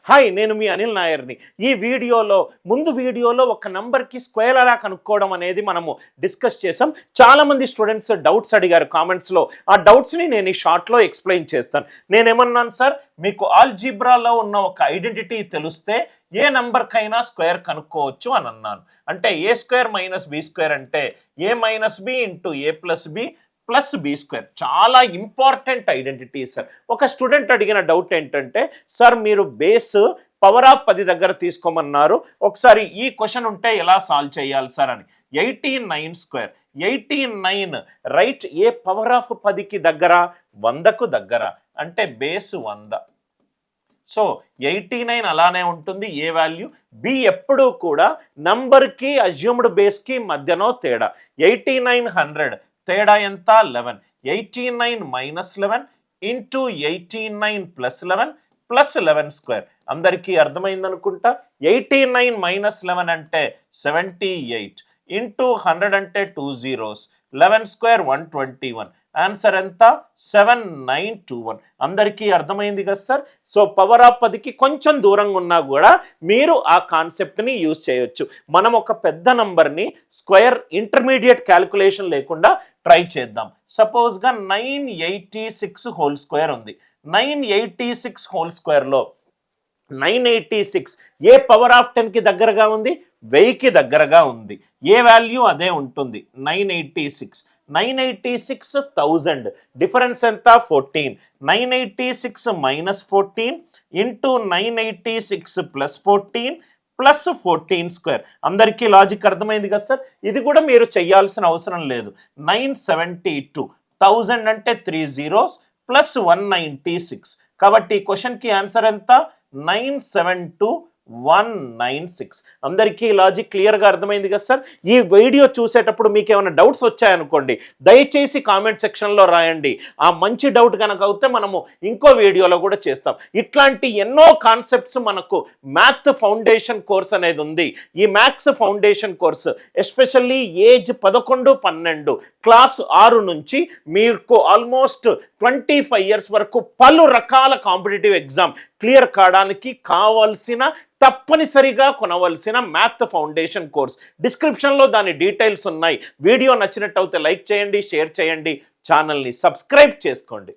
Hi, నేను మీ అనిల్ నాయర్ని. ఈ ముందు వీడియోలో ఒక నంబర్కి స్క్వేర్ ఎలా కనుక్కోవడం అనేది మనము డిస్కస్ చేసాం. చాలామంది స్టూడెంట్స్ డౌట్స్ అడిగారు కామెంట్స్లో. ఆ డౌట్స్ని నేను ఈ షార్ట్లో ఎక్స్ప్లెయిన్ చేస్తాను. నేనేమన్నాను సార్, మీకు ఆల్జీబ్రాలో ఉన్న ఒక ఐడెంటిటీ తెలిస్తే ఏ నంబర్కైనా స్క్వేర్ కనుక్కోవచ్చు అని అన్నాను. అంటే A square minus B square అంటే A minus B into A plus B plus B square. చాలా ఇంపార్టెంట్ ఐడెంటిటీ సార్. ఒక స్టూడెంట్ అడిగిన డౌట్ ఏంటంటే, సార్ మీరు బేస్ పవర్ ఆఫ్ 10 దగ్గర తీసుకోమన్నారు, ఒకసారి ఈ క్వశ్చన్ ఉంటే ఎలా సాల్వ్ చేయాలి సార్ అని. 89 square, 89 right. A power of 10కి దగ్గర? 100కు దగ్గర, అంటే బేస్ 100. సో 89 అలానే ఉంటుంది. ఏ వాల్యూ? బి ఎప్పుడూ కూడా నంబర్కి అజ్యూమ్డ్ బేస్కి మధ్యలో తేడా. 89 100 తేడా ఎంత? 11. 89 minus 11 into 89 plus 11 plus 11 square. అందరికీ అర్థమైందనుకుంటా. 89 మైనస్ 11 అంటే 78 ఇంటూ 100 అంటే 2 zeros. 11 స్క్వేర్ 121. ఆన్సర్ ఎంత? 7921. అందరికీ అర్థమైంది కదా సార్. సో పవర్ ఆఫ్ 10కి కొంచెం దూరంగా ఉన్నా కూడా మీరు ఆ కాన్సెప్ట్ని యూజ్ చేయొచ్చు. మనం ఒక పెద్ద నంబర్ని స్క్వేర్ ఇంటర్మీడియట్ క్యాలిక్యులేషన్ లేకుండా ట్రై చేద్దాం. సపోజ్గా 986 హోల్ స్క్వేర్ ఉంది. 986 హోల్ స్క్వేర్లో 986 ఏ పవర్ ఆఫ్ 10కి దగ్గరగా ఉంది? 1000కి దగ్గరగా ఉంది. ఏ వాల్యూ అదే ఉంటుంది. 986 1000. డిఫరెన్స్ ఎంత? 14. 986 minus 14 into 986 plus 14 plus 14 square. అందరికీ లాజిక్ అర్థమైంది కదా సార్. ఇది కూడా మీరు చేయాల్సిన అవసరం లేదు. 972 1000 అంటే 3 zeros ప్లస్ 196. కాబట్టి ఈ క్వశ్చన్కి ఆన్సర్ ఎంత? 972196. అందరికీ లాజిక్ క్లియర్గా అర్థమైంది కదా సార్. ఈ వీడియో చూసేటప్పుడు మీకు ఏమైనా డౌట్స్ వచ్చాయనుకోండి, దయచేసి కామెంట్ సెక్షన్లో రాయండి. ఆ మంచి డౌట్ కనుక అవుతే మనము ఇంకో వీడియోలో కూడా చేస్తాం. ఇట్లాంటి ఎన్నో కాన్సెప్ట్స్ మనకు మ్యాథ్ ఫౌండేషన్ కోర్స్ అనేది ఉంది. ఈ maths foundation course especially age 11, 12 class 6 నుంచి మీకు ఆల్మోస్ట్ 25 years వరకు పలు రకాల కాంపిటేటివ్ ఎగ్జామ్ క్లియర్ కావడానికి కావాల్సిన తప్పనిసరిగా కొనవలసిన మ్యాథ్ ఫౌండేషన్ కోర్స్. డిస్క్రిప్షన్లో దాని డీటెయిల్స్ ఉన్నాయి. వీడియో నచ్చినట్టయితే లైక్ చేయండి, షేర్ చేయండి, ఛానల్ని సబ్స్క్రైబ్ చేసుకోండి.